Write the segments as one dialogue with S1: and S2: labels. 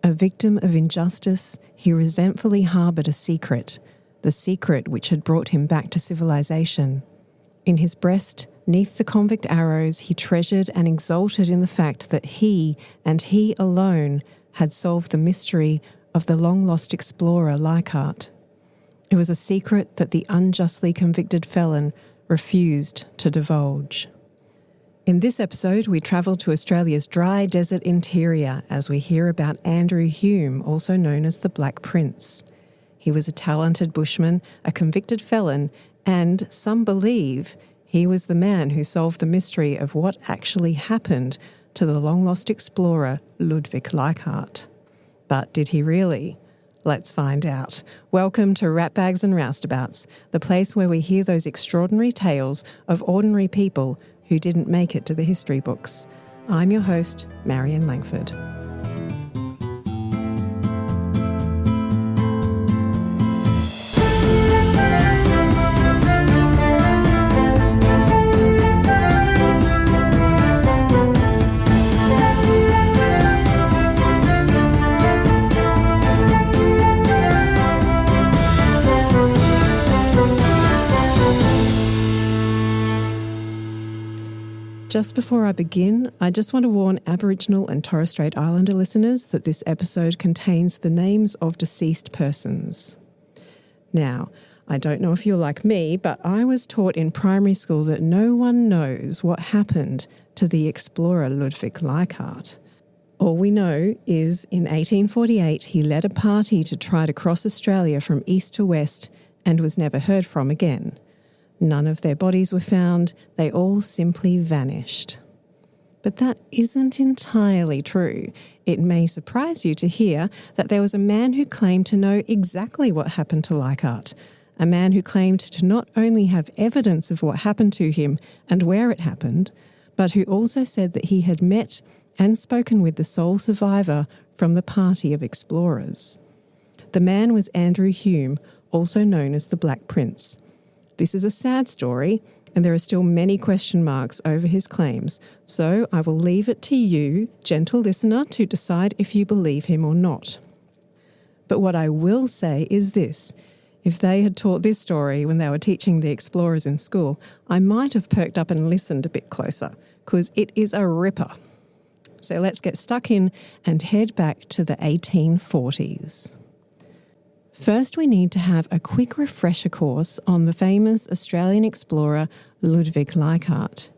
S1: A victim of injustice, he resentfully harboured a secret, the secret which had brought him back to civilization. In his breast, neath the convict arrows, he treasured and exulted in the fact that he, and he alone, had solved the mystery of the long-lost explorer Leichhardt. It was a secret that the unjustly convicted felon refused to divulge. In this episode, we travel to Australia's dry desert interior as we hear about Andrew Hume, also known as the Black Prince. He was a talented bushman, a convicted felon, and some believe he was the man who solved the mystery of what actually happened to the long-lost explorer Ludwig Leichhardt. But did he really? Let's find out. Welcome to Ratbags and Roustabouts, the place where we hear those extraordinary tales of ordinary people who didn't make it to the history books. I'm your host, Marion Langford. Just before I begin, I just want to warn Aboriginal and Torres Strait Islander listeners that this episode contains the names of deceased persons. Now, I don't know if you're like me, but I was taught in primary school that no one knows what happened to the explorer Ludwig Leichhardt. All we know is in 1848 he led a party to try to cross Australia from east to west and was never heard from again. None of their bodies were found, they all simply vanished. But that isn't entirely true. It may surprise you to hear that there was a man who claimed to know exactly what happened to Leichhardt, a man who claimed to not only have evidence of what happened to him and where it happened, but who also said that he had met and spoken with the sole survivor from the party of explorers. The man was Andrew Hume, also known as the Black Prince. This is a sad story, and there are still many question marks over his claims, so I will leave it to you, gentle listener, to decide if you believe him or not. But what I will say is this: if they had taught this story when they were teaching the explorers in school, I might have perked up and listened a bit closer, because it is a ripper. So let's get stuck in and head back to the 1840s. First, we need to have a quick refresher course on the famous Australian explorer Ludwig Leichhardt.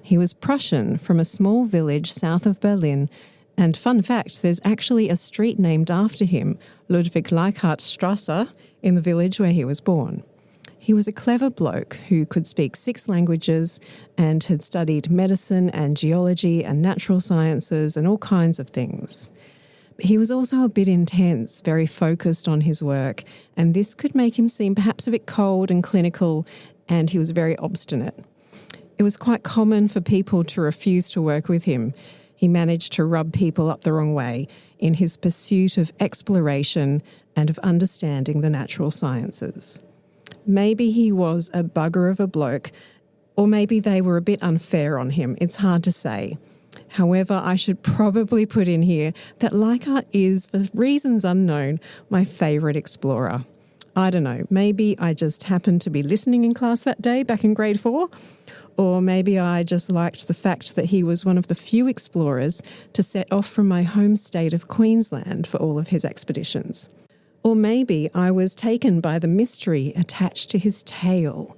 S1: He was Prussian from a small village south of Berlin, and fun fact, there's actually a street named after him, Ludwig Leichhardt Strasse, in the village where he was born. He was a clever bloke who could speak 6 languages and had studied medicine and geology and natural sciences and all kinds of things. He was also a bit intense, very focused on his work, and this could make him seem perhaps a bit cold and clinical, and he was very obstinate. It was quite common for people to refuse to work with him. He managed to rub people up the wrong way in his pursuit of exploration and of understanding the natural sciences. Maybe he was a bugger of a bloke, or maybe they were a bit unfair on him. It's hard to say. However, I should probably put in here that Leichhardt is, for reasons unknown, my favourite explorer. I don't know, maybe I just happened to be listening in class that day back in grade 4, or maybe I just liked the fact that he was one of the few explorers to set off from my home state of Queensland for all of his expeditions. Or maybe I was taken by the mystery attached to his tale.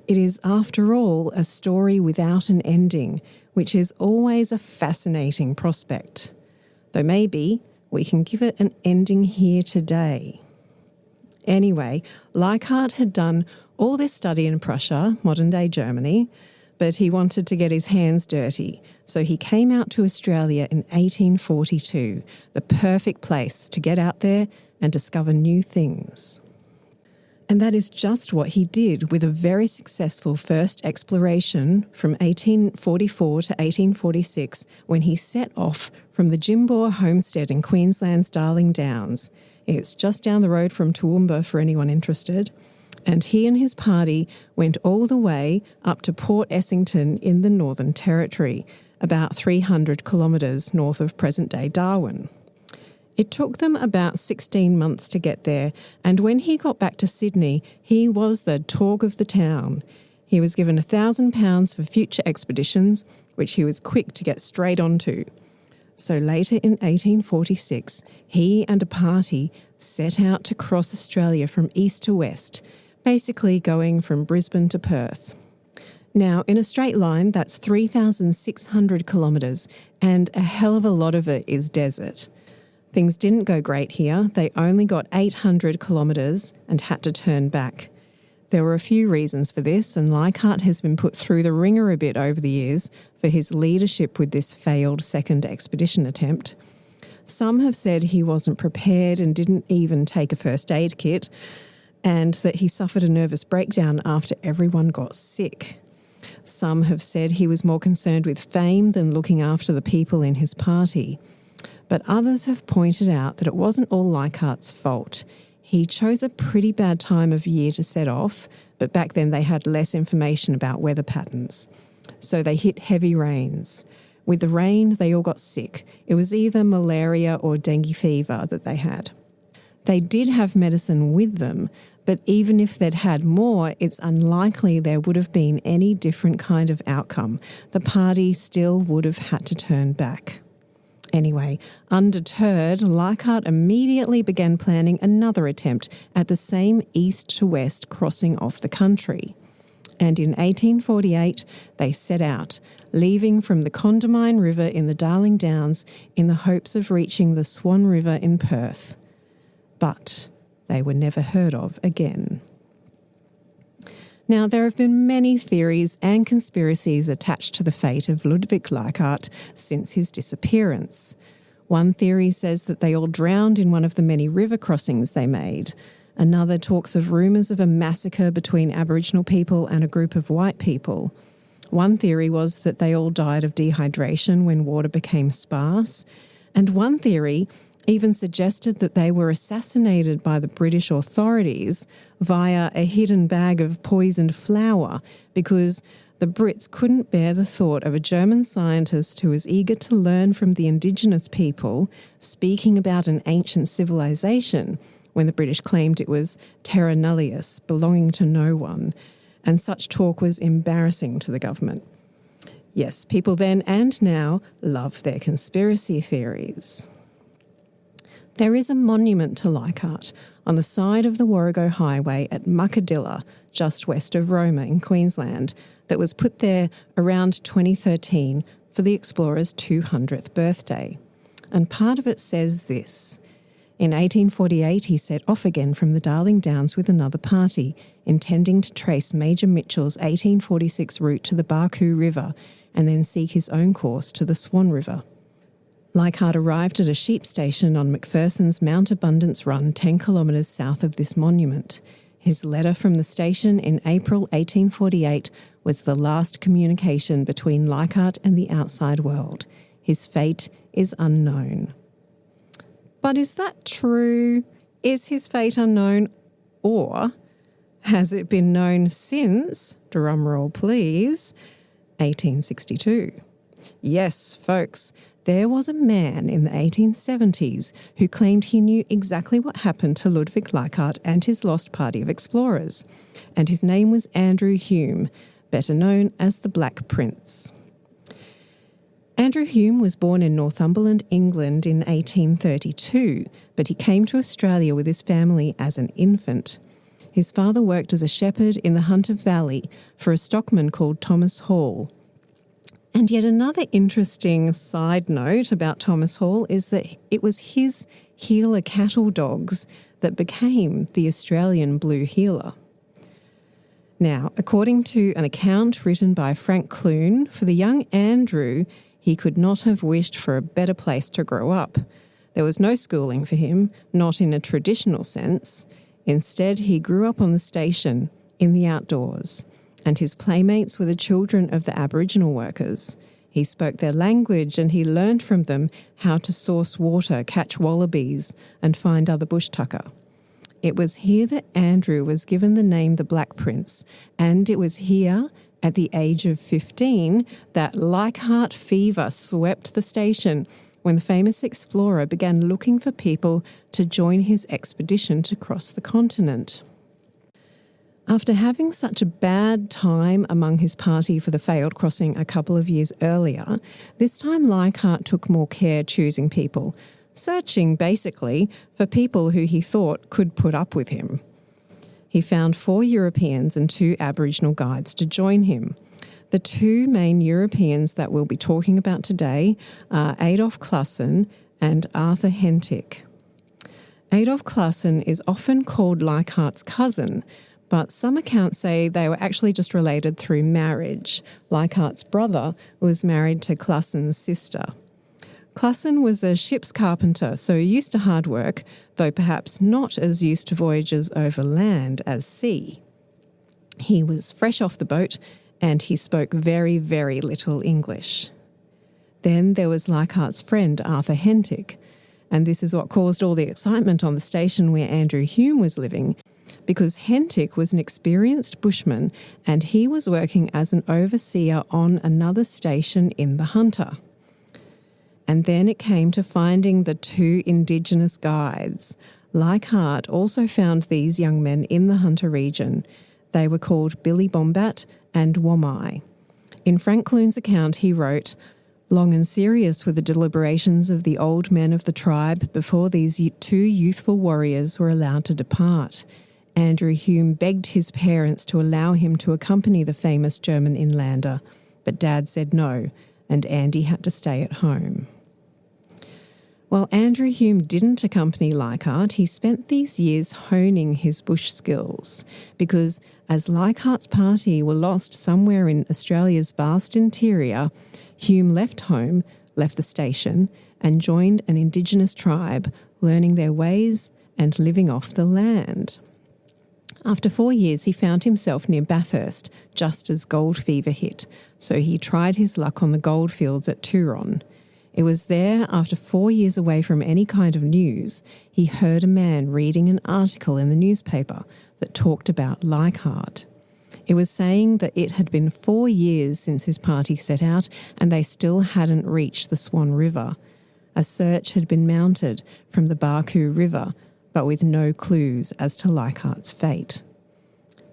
S1: It is, after all, a story without an ending, which is always a fascinating prospect. Though maybe we can give it an ending here today. Anyway, Leichhardt had done all this study in Prussia, modern-day Germany, but he wanted to get his hands dirty, so he came out to Australia in 1842, the perfect place to get out there and discover new things. And that is just what he did with a very successful first exploration from 1844 to 1846 when he set off from the Jimbour homestead in Queensland's Darling Downs. It's just down the road from Toowoomba for anyone interested. And he and his party went all the way up to Port Essington in the Northern Territory, about 300 kilometres north of present-day Darwin. It took them about 16 months to get there, and when he got back to Sydney, he was the talk of the town. He was given £1,000 for future expeditions, which he was quick to get straight onto. So later in 1846, he and a party set out to cross Australia from east to west, basically going from Brisbane to Perth. Now, in a straight line, that's 3,600 kilometres, and a hell of a lot of it is desert. Things didn't go great here. They only got 800 kilometres and had to turn back. There were a few reasons for this, and Leichhardt has been put through the ringer a bit over the years for his leadership with this failed second expedition attempt. Some have said he wasn't prepared and didn't even take a first aid kit, and that he suffered a nervous breakdown after everyone got sick. Some have said he was more concerned with fame than looking after the people in his party. But others have pointed out that it wasn't all Leichhardt's fault. He chose a pretty bad time of year to set off, but back then they had less information about weather patterns. So they hit heavy rains. With the rain, they all got sick. It was either malaria or dengue fever that they had. They did have medicine with them, but even if they'd had more, it's unlikely there would have been any different kind of outcome. The party still would have had to turn back. Anyway, undeterred, Leichhardt immediately began planning another attempt at the same east to west crossing of the country. And in 1848, they set out, leaving from the Condamine River in the Darling Downs in the hopes of reaching the Swan River in Perth. But they were never heard of again. Now, there have been many theories and conspiracies attached to the fate of Ludwig Leichhardt since his disappearance. One theory says that they all drowned in one of the many river crossings they made. Another talks of rumours of a massacre between Aboriginal people and a group of white people. One theory was that they all died of dehydration when water became sparse. And one theory even suggested that they were assassinated by the British authorities via a hidden bag of poisoned flour because the Brits couldn't bear the thought of a German scientist who was eager to learn from the Indigenous people speaking about an ancient civilization when the British claimed it was terra nullius, belonging to no one, and such talk was embarrassing to the government. Yes, people then and now love their conspiracy theories. There is a monument to Leichhardt on the side of the Warrego Highway at Muckadilla, just west of Roma in Queensland, that was put there around 2013 for the explorer's 200th birthday. And part of it says this: in 1848 he set off again from the Darling Downs with another party, intending to trace Major Mitchell's 1846 route to the Barcoo River and then seek his own course to the Swan River. Leichhardt arrived at a sheep station on McPherson's Mount Abundance Run 10 kilometres south of this monument. His letter from the station in April 1848 was the last communication between Leichhardt and the outside world. His fate is unknown. But is that true? Is his fate unknown? Or has it been known since, drumroll please, 1862? Yes, folks. There was a man in the 1870s who claimed he knew exactly what happened to Ludwig Leichhardt and his lost party of explorers, and his name was Andrew Hume, better known as the Black Prince. Andrew Hume was born in Northumberland, England in 1832, but he came to Australia with his family as an infant. His father worked as a shepherd in the Hunter Valley for a stockman called Thomas Hall. And yet another interesting side note about Thomas Hall is that it was his healer cattle dogs that became the Australian Blue Heeler. Now, according to an account written by Frank Clune, for the young Andrew, he could not have wished for a better place to grow up. There was no schooling for him, not in a traditional sense. Instead, he grew up on the station, in the outdoors, and his playmates were the children of the Aboriginal workers. He spoke their language and he learned from them how to source water, catch wallabies, and find other bush tucker. It was here that Andrew was given the name the Black Prince, and it was here, at the age of 15, that Leichhardt fever swept the station when the famous explorer began looking for people to join his expedition to cross the continent. After having such a bad time among his party for the failed crossing a couple of years earlier, this time Leichhardt took more care choosing people, searching basically for people who he thought could put up with him. He found 4 Europeans and 2 Aboriginal guides to join him. The 2 main Europeans that we'll be talking about today are Adolf Classen and Arthur Hentic. Adolf Classen is often called Leichhardt's cousin, but some accounts say they were actually just related through marriage. Leichhardt's brother was married to Classen's sister. Classen was a ship's carpenter, so used to hard work, though perhaps not as used to voyages over land as sea. He was fresh off the boat, and he spoke very, very little English. Then there was Leichhardt's friend, Arthur Hentic, and this is what caused all the excitement on the station where Andrew Hume was living, because Hentic was an experienced bushman and he was working as an overseer on another station in the Hunter. And then it came to finding the 2 Indigenous guides. Leichhardt also found these young men in the Hunter region. They were called Billy Bombat and Wamai. In Frank Clune's account, he wrote, "Long and serious were the deliberations of the old men of the tribe before these 2 youthful warriors were allowed to depart. Andrew Hume begged his parents to allow him to accompany the famous German inlander, but Dad said no, and Andy had to stay at home." While Andrew Hume didn't accompany Leichhardt, he spent these years honing his bush skills, because as Leichhardt's party were lost somewhere in Australia's vast interior, Hume left home, left the station, and joined an Indigenous tribe, learning their ways and living off the land. After 4 years, he found himself near Bathurst, just as gold fever hit, so he tried his luck on the goldfields at Turon. It was there, after 4 years away from any kind of news, he heard a man reading an article in the newspaper that talked about Leichhardt. It was saying that it had been 4 years since his party set out and they still hadn't reached the Swan River. A search had been mounted from the Barcoo River, but with no clues as to Leichhardt's fate.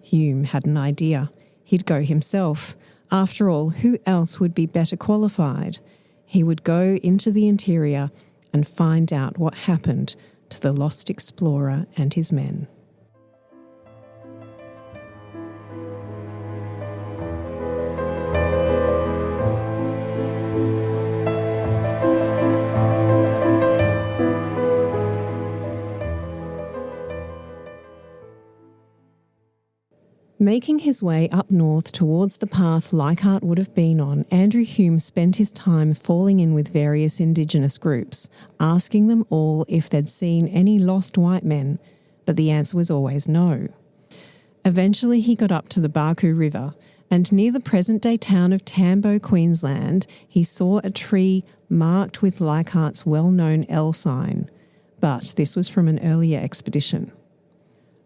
S1: Hume had an idea. He'd go himself. After all, who else would be better qualified? He would go into the interior and find out what happened to the lost explorer and his men. Making his way up north towards the path Leichhardt would have been on, Andrew Hume spent his time falling in with various Indigenous groups, asking them all if they'd seen any lost white men, but the answer was always no. Eventually he got up to the Barcoo River, and near the present-day town of Tambo, Queensland, he saw a tree marked with Leichhardt's well-known L sign, but this was from an earlier expedition.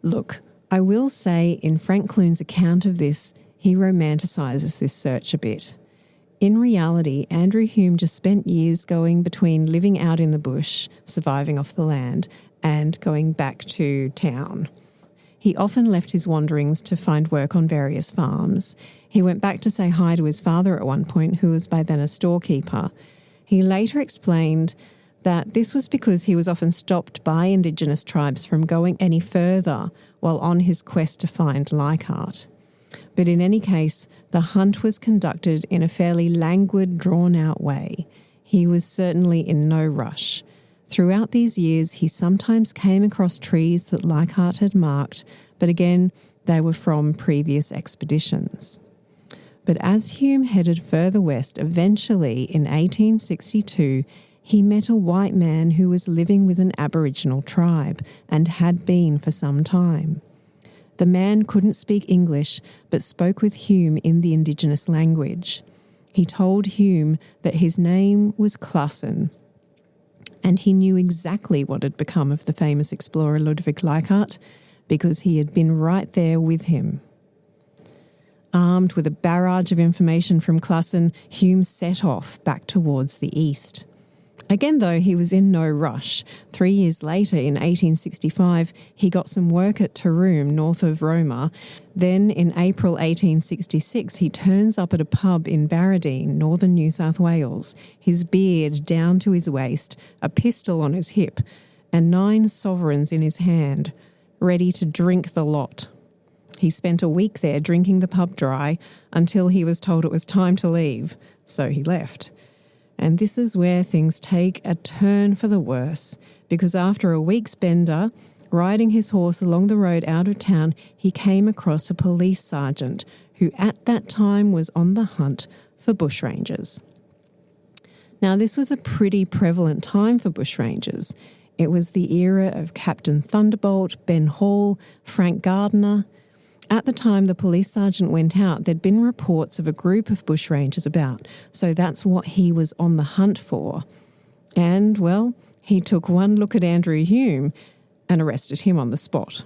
S1: Look, I will say in Frank Clune's account of this, he romanticises this search a bit. In reality, Andrew Hume just spent years going between living out in the bush, surviving off the land, and going back to town. He often left his wanderings to find work on various farms. He went back to say hi to his father at one point, who was by then a storekeeper. He later explained that this was because he was often stopped by Indigenous tribes from going any further while on his quest to find Leichhardt. But in any case, the hunt was conducted in a fairly languid, drawn-out way. He was certainly in no rush. Throughout these years, he sometimes came across trees that Leichhardt had marked, but again, they were from previous expeditions. But as Hume headed further west, eventually, in 1862, he met a white man who was living with an Aboriginal tribe and had been for some time. The man couldn't speak English but spoke with Hume in the Indigenous language. He told Hume that his name was Classen, and he knew exactly what had become of the famous explorer Ludwig Leichhardt because he had been right there with him. Armed with a barrage of information from Classen, Hume set off back towards the east. Again, though, he was in no rush. 3 years later, in 1865, he got some work at Taroom, north of Roma. Then, in April 1866, he turns up at a pub in Barradine, northern New South Wales, his beard down to his waist, a pistol on his hip, and 9 sovereigns in his hand, ready to drink the lot. He spent a week there drinking the pub dry until he was told it was time to leave, so he left. And this is where things take a turn for the worse, because after a week's bender, riding his horse along the road out of town, he came across a police sergeant who at that time was on the hunt for bushrangers. Now, this was a pretty prevalent time for bushrangers. It was the era of Captain Thunderbolt, Ben Hall, Frank Gardner. At the time the police sergeant went out, there'd been reports of a group of bushrangers about, so that's what he was on the hunt for. And, well, he took one look at Andrew Hume and arrested him on the spot.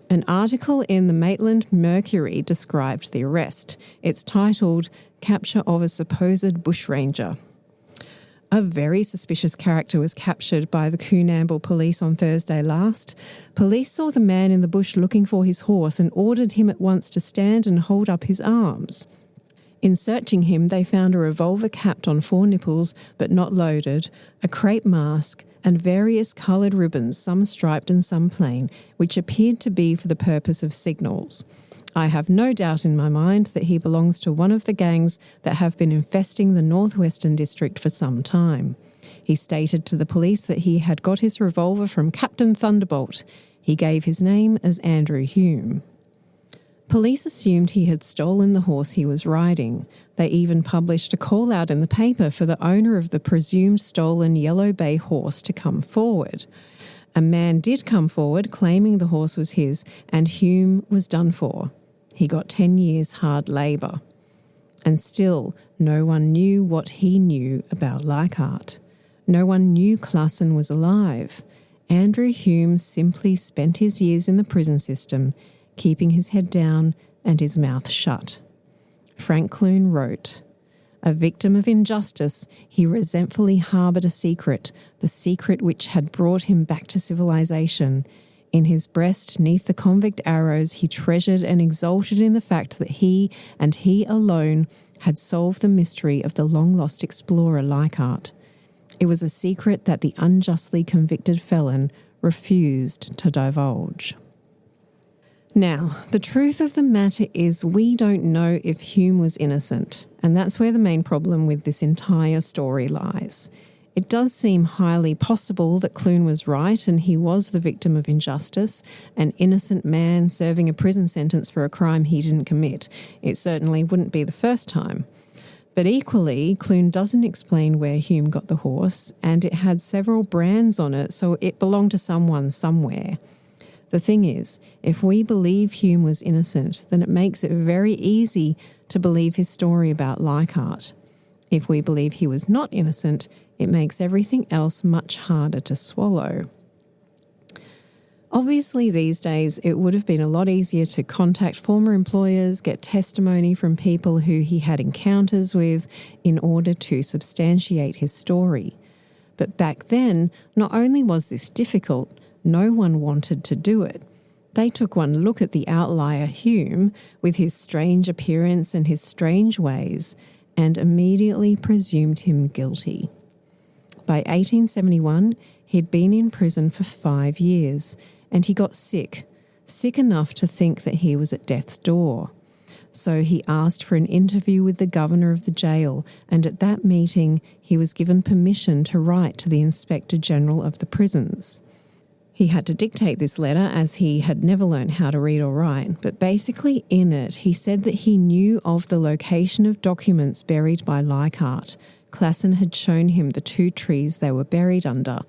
S1: An article in the Maitland Mercury described the arrest. It's titled, "Capture of a Supposed Bushranger." A very suspicious character was captured by the Coonamble police on Thursday last. Police saw the man in the bush looking for his horse and ordered him at once to stand and hold up his arms. In searching him, they found a revolver capped on 4 nipples but not loaded, a crepe mask, and various coloured ribbons, some striped and some plain, which appeared to be for the purpose of signals. I have no doubt in my mind that he belongs to one of the gangs that have been infesting the northwestern district for some time. He stated to the police that he had got his revolver from Captain Thunderbolt. He gave his name as Andrew Hume. Police assumed he had stolen the horse he was riding. They even published a call-out in the paper for the owner of the presumed stolen Yellow Bay horse to come forward. A man did come forward claiming the horse was his, and Hume was done for. He got 10 years hard labour. And still, no one knew what he knew about Leichhardt. No one knew Klassen was alive. Andrew Hume simply spent his years in the prison system, keeping his head down and his mouth shut. Frank Clune wrote, "A victim of injustice, he resentfully harboured a secret, the secret which had brought him back to civilization. In his breast, neath the convict arrows, he treasured and exulted in the fact that he, and he alone, had solved the mystery of the long-lost explorer Leichhardt. It was a secret that the unjustly convicted felon refused to divulge." Now, the truth of the matter is we don't know if Hume was innocent, and that's where the main problem with this entire story lies. It does seem highly possible that Clune was right and he was the victim of injustice, an innocent man serving a prison sentence for a crime he didn't commit. It certainly wouldn't be the first time. But equally, Clune doesn't explain where Hume got the horse, and it had several brands on it, so it belonged to someone somewhere. The thing is, if we believe Hume was innocent, then it makes it very easy to believe his story about Leichhardt. If we believe he was not innocent, it makes everything else much harder to swallow. Obviously, these days, it would have been a lot easier to contact former employers, get testimony from people who he had encounters with in order to substantiate his story. But back then, not only was this difficult, no one wanted to do it. They took one look at the outlier Hume, with his strange appearance and his strange ways, and immediately presumed him guilty. By 1871, he'd been in prison for 5 years, and he got sick enough to think that he was at death's door. So he asked for an interview with the governor of the jail, and at that meeting he was given permission to write to the Inspector General of the prisons. He had to dictate this letter as he had never learned how to read or write, but basically in it he said that he knew of the location of documents buried by Leichhardt. Klassen had shown him the 2 trees they were buried under,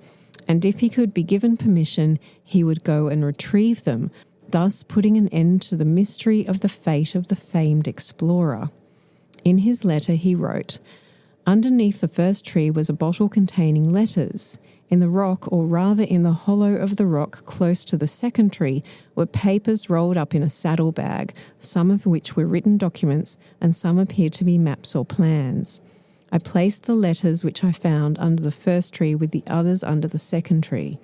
S1: and if he could be given permission, he would go and retrieve them, thus putting an end to the mystery of the fate of the famed explorer. In his letter he wrote, "Underneath the first tree was a bottle containing letters. In the rock, or rather in the hollow of the rock close to the second tree, were papers rolled up in a saddlebag, some of which were written documents and some appeared to be maps or plans. I placed the letters which I found under the first tree with the others under the second tree.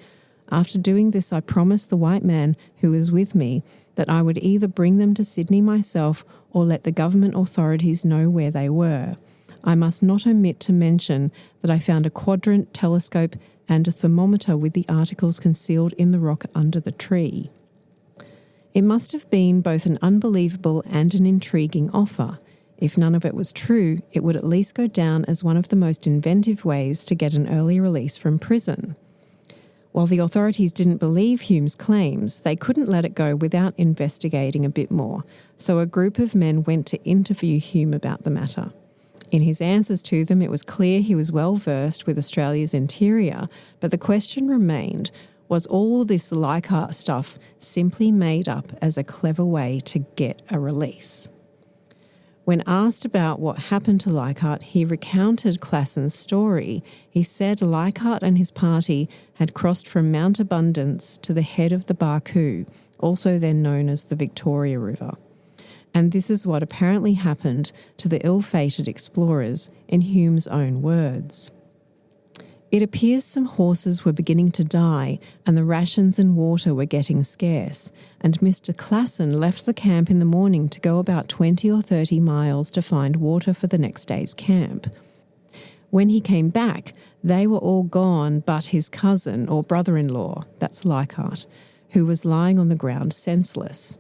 S1: After doing this, I promised the white man who was with me that I would either bring them to Sydney myself or let the government authorities know where they were. I must not omit to mention that I found a quadrant, telescope, and a thermometer with the articles concealed in the rock under the tree. It must have been both an unbelievable and an intriguing offer. If none of it was true, it would at least go down as one of the most inventive ways to get an early release from prison. While the authorities didn't believe Hume's claims, they couldn't let it go without investigating a bit more, so a group of men went to interview Hume about the matter. In his answers to them, it was clear he was well versed with Australia's interior, but the question remained, was all this Leichhardt stuff simply made up as a clever way to get a release? When asked about what happened to Leichhardt, he recounted Classen's story. He said Leichhardt and his party had crossed from Mount Abundance to the head of the Barcoo, also then known as the Victoria River. And this is what apparently happened to the ill-fated explorers, in Hume's own words. It appears some horses were beginning to die and the rations and water were getting scarce, and Mr. Classen left the camp in the morning to go about 20 or 30 miles to find water for the next day's camp. When he came back, they were all gone but his cousin or brother-in-law, that's Leichhardt, who was lying on the ground senseless.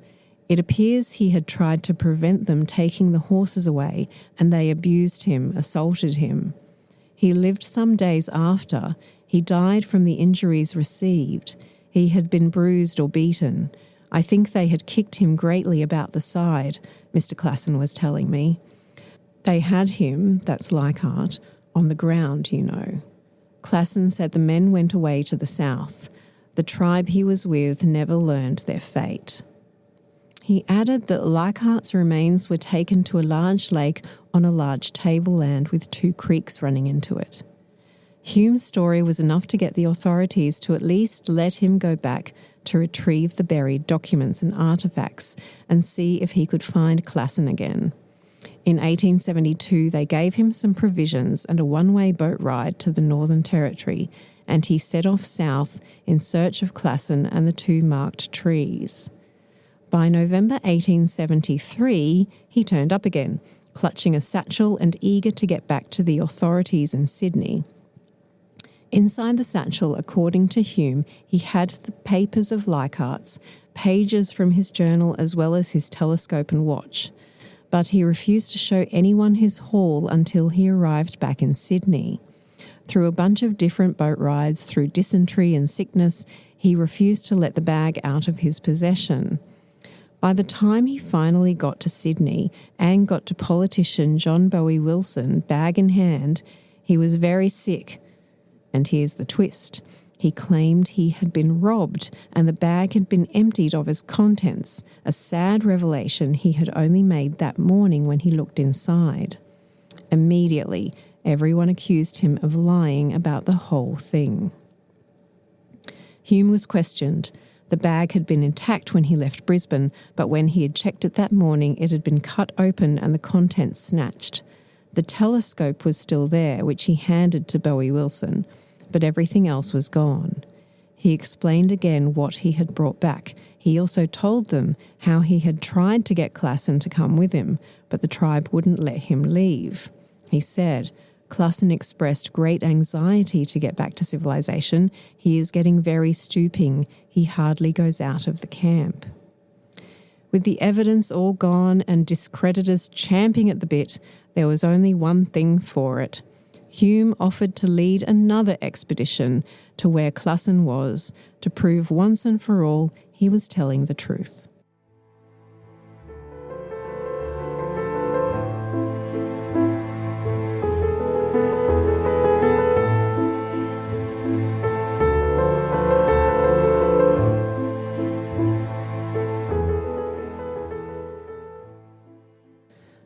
S1: It appears he had tried to prevent them taking the horses away, and they abused him, assaulted him. He lived some days after. He died from the injuries received. He had been bruised or beaten. I think they had kicked him greatly about the side, Mr. Classen was telling me. They had him, that's Leichhardt, on the ground, you know. Classen said the men went away to the south. The tribe he was with never learned their fate. He added that Leichhardt's remains were taken to a large lake on a large tableland with 2 creeks running into it. Hume's story was enough to get the authorities to at least let him go back to retrieve the buried documents and artefacts and see if he could find Classen again. In 1872, they gave him some provisions and a one-way boat ride to the Northern Territory, and he set off south in search of Classen and the 2 marked trees. By November 1873, he turned up again, clutching a satchel and eager to get back to the authorities in Sydney. Inside the satchel, according to Hume, he had the papers of Leichhardt's, pages from his journal as well as his telescope and watch. But he refused to show anyone his haul until he arrived back in Sydney. Through a bunch of different boat rides, through dysentery and sickness, he refused to let the bag out of his possession. By the time he finally got to Sydney and got to politician John Bowie Wilson, bag in hand, he was very sick. And here's the twist. He claimed he had been robbed and the bag had been emptied of its contents, a sad revelation he had only made that morning when he looked inside. Immediately, everyone accused him of lying about the whole thing. Hume was questioned. The bag had been intact when he left Brisbane, but when he had checked it that morning, it had been cut open and the contents snatched. The telescope was still there, which he handed to Bowie Wilson, but everything else was gone. He explained again what he had brought back. He also told them how he had tried to get Classen to come with him, but the tribe wouldn't let him leave. He said, Classen expressed great anxiety to get back to civilization. He is getting very stooping. He hardly goes out of the camp. With the evidence all gone and discreditors champing at the bit, there was only one thing for it. Hume offered to lead another expedition to where Classen was, to prove once and for all he was telling the truth.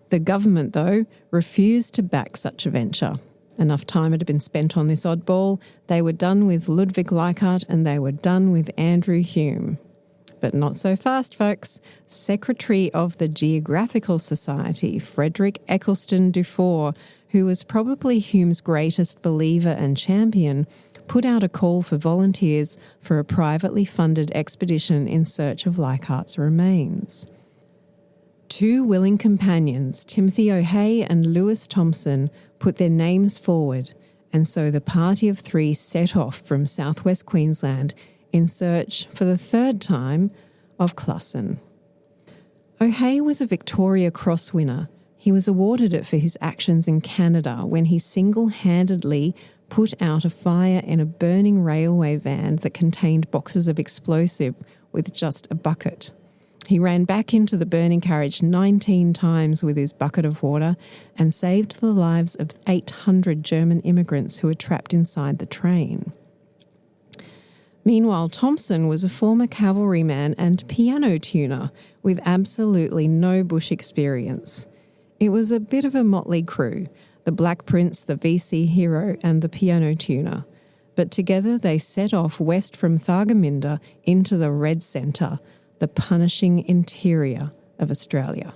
S1: The government, though, refused to back such a venture. Enough time had been spent on this oddball. They were done with Ludwig Leichhardt and they were done with Andrew Hume. But not so fast, folks. Secretary of the Geographical Society, Frederick Eccleston Dufour, who was probably Hume's greatest believer and champion, put out a call for volunteers for a privately funded expedition in search of Leichhardt's remains. 2 willing companions, Timothy O'Hay and Lewis Thompson, put their names forward, and so the party of 3 set off from southwest Queensland in search, for the 3rd time, of Clausen. O'Hay was a Victoria Cross winner. He was awarded it for his actions in Canada when he single-handedly put out a fire in a burning railway van that contained boxes of explosive with just a bucket. He ran back into the burning carriage 19 times with his bucket of water and saved the lives of 800 German immigrants who were trapped inside the train. Meanwhile, Thompson was a former cavalryman and piano tuner with absolutely no bush experience. It was a bit of a motley crew, the Black Prince, the VC hero, and the piano tuner. But together they set off west from Thargomindah into the Red Centre, the punishing interior of Australia.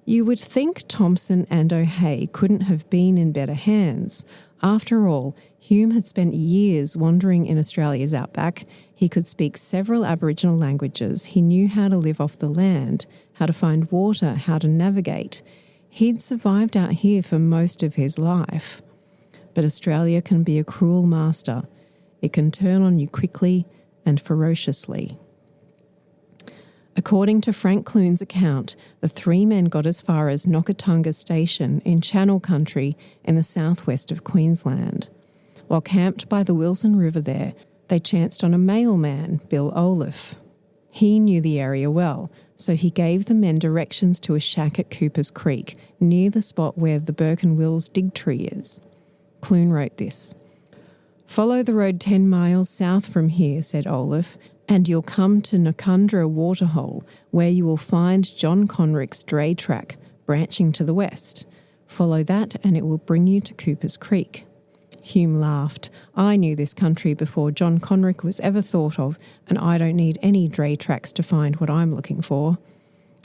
S1: You would think Thompson and O'Hay couldn't have been in better hands. After all, Hume had spent years wandering in Australia's outback. He could speak several Aboriginal languages. He knew how to live off the land, how to find water, how to navigate. He'd survived out here for most of his life. But Australia can be a cruel master. It can turn on you quickly and ferociously. According to Frank Clune's account, the 3 men got as far as Nokatunga Station in Channel Country in the southwest of Queensland. While camped by the Wilson River there, they chanced on a mailman, Bill Olaf. He knew the area well, so he gave the men directions to a shack at Cooper's Creek, near the spot where the Burke and Wills dig tree is. Clune wrote this. "Follow the road 10 miles south from here," said Olaf, "and you'll come to Nakundra Waterhole, where you will find John Conrick's dray track branching to the west. Follow that and it will bring you to Cooper's Creek." Hume laughed. "I knew this country before John Conrick was ever thought of, and I don't need any dray tracks to find what I'm looking for."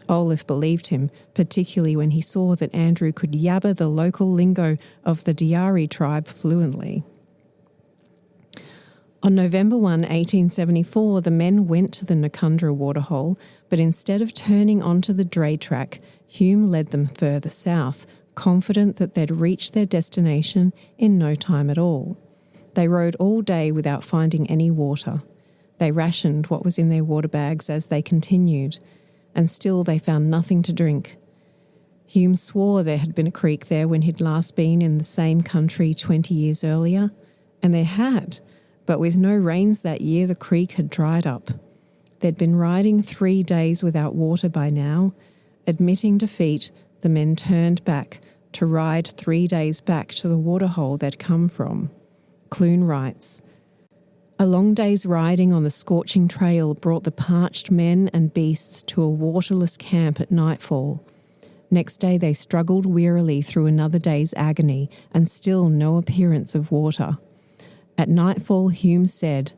S1: Olaf believed him, particularly when he saw that Andrew could yabber the local lingo of the Diari tribe fluently. On November 1, 1874, the men went to the Nakundra Waterhole, but instead of turning onto the dray track, Hume led them further south, confident that they'd reach their destination in no time at all. They rode all day without finding any water. They rationed what was in their water bags as they continued, and still they found nothing to drink. Hume swore there had been a creek there when he'd last been in the same country 20 years earlier, and there had, but with no rains that year the creek had dried up. They'd been riding 3 days without water by now. Admitting defeat, the men turned back to ride 3 days back to the waterhole they'd come from. Clune writes, "A long day's riding on the scorching trail brought the parched men and beasts to a waterless camp at nightfall. Next day they struggled wearily through another day's agony, and still no appearance of water. At nightfall, Hume said,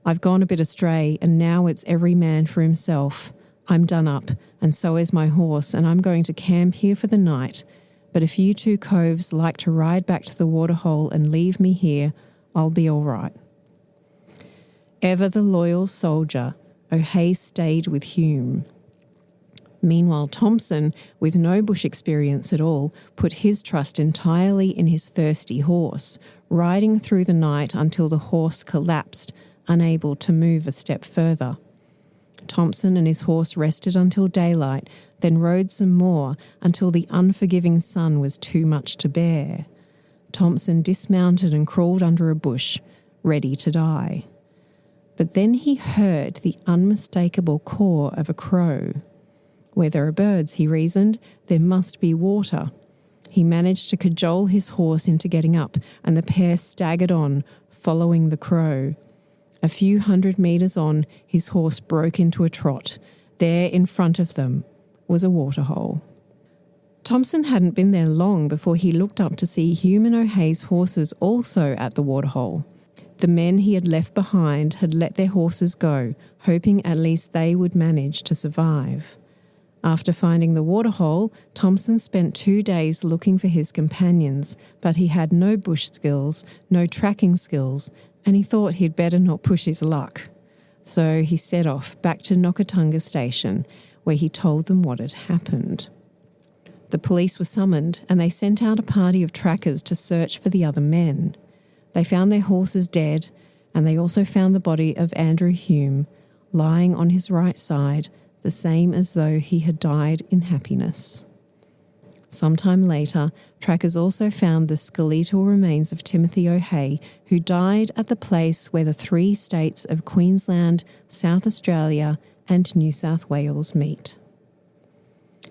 S1: 'I've gone a bit astray, and now it's every man for himself. I'm done up, and so is my horse, and I'm going to camp here for the night. But if you 2 coves like to ride back to the waterhole and leave me here, I'll be all right.'" Ever the loyal soldier, O'Hay stayed with Hume. Meanwhile, Thompson, with no bush experience at all, put his trust entirely in his thirsty horse, riding through the night until the horse collapsed, unable to move a step further. Thompson and his horse rested until daylight, then rode some more until the unforgiving sun was too much to bear. Thompson dismounted and crawled under a bush, ready to die. But then he heard the unmistakable caw of a crow. Where there are birds, he reasoned, there must be water. He managed to cajole his horse into getting up, and the pair staggered on, following the crow. A few 100 metres on, his horse broke into a trot. There in front of them was a waterhole. Thompson hadn't been there long before he looked up to see Hume and O'Hay's horses also at the waterhole. The men he had left behind had let their horses go, hoping at least they would manage to survive. After finding the waterhole, Thompson spent 2 days looking for his companions, but he had no bush skills, no tracking skills, and he thought he'd better not push his luck. So he set off back to Nokatunga Station, where he told them what had happened. The police were summoned, and they sent out a party of trackers to search for the other men. They found their horses dead, and they also found the body of Andrew Hume, lying on his right side, the same as though he had died in happiness. Sometime later, trackers also found the skeletal remains of Timothy O'Hay, who died at the place where the 3 states of Queensland, South Australia, and New South Wales meet.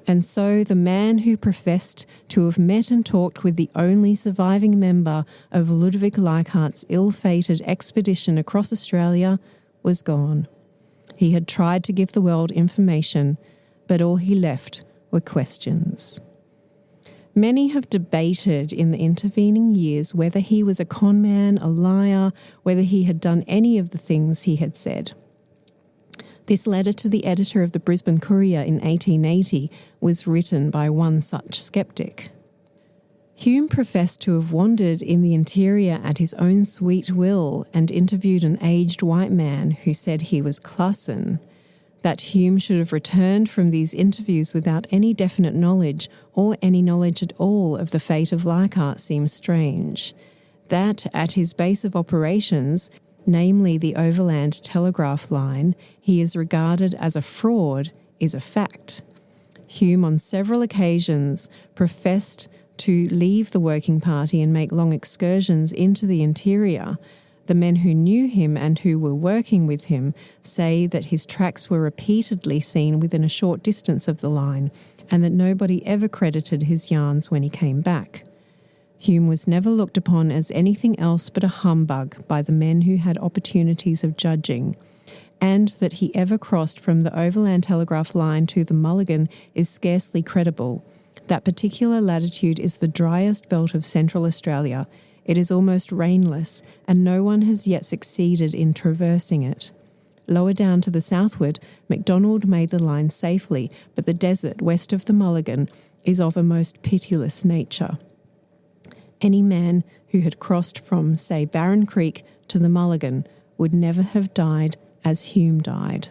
S1: And so the man who professed to have met and talked with the only surviving member of Ludwig Leichhardt's ill-fated expedition across Australia was gone. He had tried to give the world information, but all he left were questions. Many have debated in the intervening years whether he was a conman, a liar, whether he had done any of the things he had said. This letter to the editor of the Brisbane Courier in 1880 was written by one such sceptic. Hume professed to have wandered in the interior at his own sweet will and interviewed an aged white man who said he was Classen. That Hume should have returned from these interviews without any definite knowledge or any knowledge at all of the fate of Leichhardt seems strange. That at his base of operations, namely the overland telegraph line, he is regarded as a fraud is a fact. Hume on several occasions professed to leave the working party and make long excursions into the interior. The men who knew him and who were working with him say that his tracks were repeatedly seen within a short distance of the line and that nobody ever credited his yarns when he came back. Hume was never looked upon as anything else but a humbug by the men who had opportunities of judging, and that he ever crossed from the overland telegraph line to the Mulligan is scarcely credible. That particular latitude is the driest belt of Central Australia. It is almost rainless, and no one has yet succeeded in traversing it. Lower down to the southward, MacDonald made the line safely, but the desert west of the Mulligan is of a most pitiless nature. Any man who had crossed from, say, Barron Creek to the Mulligan would never have died as Hume died.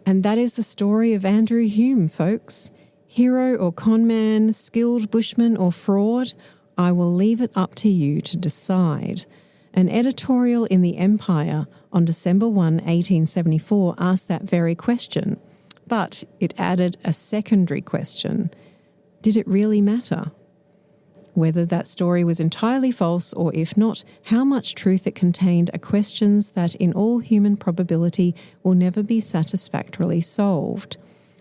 S1: And that is the story of Andrew Hume, folks. Hero or conman, skilled bushman or fraud, I will leave it up to you to decide. An editorial in the Empire on December 1, 1874 asked that very question, but it added a secondary question. Did it really matter? Whether that story was entirely false, or if not, how much truth it contained are questions that in all human probability will never be satisfactorily solved.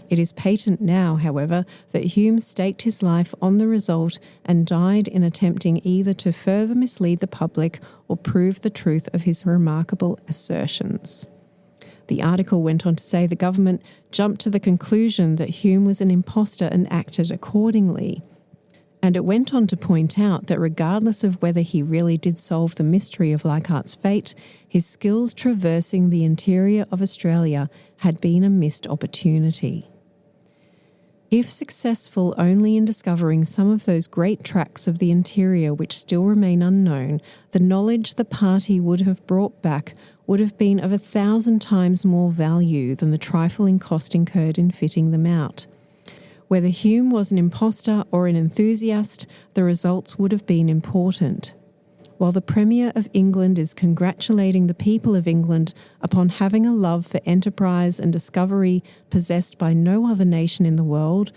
S1: It is patent now, however, that Hume staked his life on the result and died in attempting either to further mislead the public or prove the truth of his remarkable assertions. The article went on to say the government jumped to the conclusion that Hume was an impostor and acted accordingly. And it went on to point out that regardless of whether he really did solve the mystery of Leichhardt's fate, his skills traversing the interior of Australia had been a missed opportunity. If successful only in discovering some of those great tracts of the interior which still remain unknown, the knowledge the party would have brought back would have been of 1,000 times more value than the trifling cost incurred in fitting them out. Whether Hume was an impostor or an enthusiast, the results would have been important. While the Premier of England is congratulating the people of England upon having a love for enterprise and discovery possessed by no other nation in the world,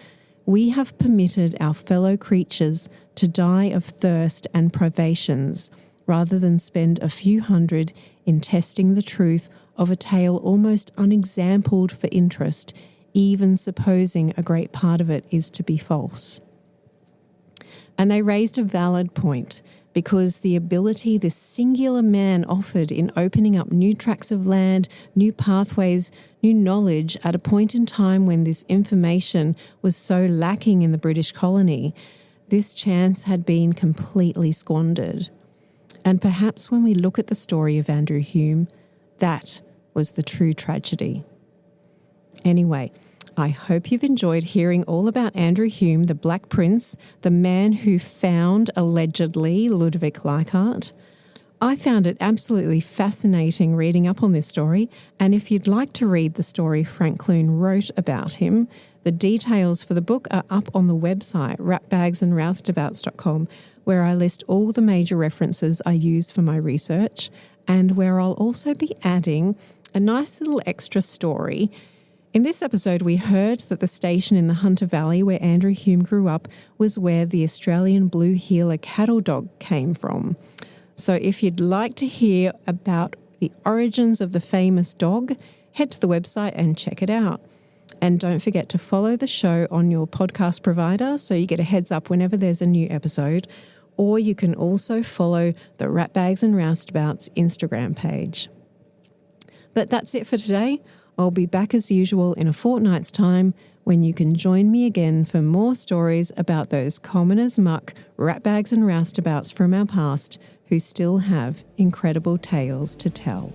S1: we have permitted our fellow creatures to die of thirst and privations, rather than spend a few hundred in testing the truth of a tale almost unexampled for interest, even supposing a great part of it is to be false. And they raised a valid point, because the ability this singular man offered in opening up new tracts of land, new pathways, new knowledge at a point in time when this information was so lacking in the British colony, this chance had been completely squandered. And perhaps when we look at the story of Andrew Hume, that was the true tragedy. Anyway, I hope you've enjoyed hearing all about Andrew Hume, the Black Prince, the man who found, allegedly, Ludwig Leichhardt. I found it absolutely fascinating reading up on this story, and if you'd like to read the story Frank Clune wrote about him, the details for the book are up on the website ratbagsandroustabouts.com, where I list all the major references I use for my research, and where I'll also be adding a nice little extra story. In this episode, we heard that the station in the Hunter Valley where Andrew Hume grew up was where the Australian blue heeler cattle dog came from. So if you'd like to hear about the origins of the famous dog, head to the website and check it out. And don't forget to follow the show on your podcast provider so you get a heads up whenever there's a new episode. Or you can also follow the Ratbags and Roustabouts Instagram page. But that's it for today. I'll be back as usual in a fortnight's time when you can join me again for more stories about those common as muck ratbags and roustabouts from our past who still have incredible tales to tell.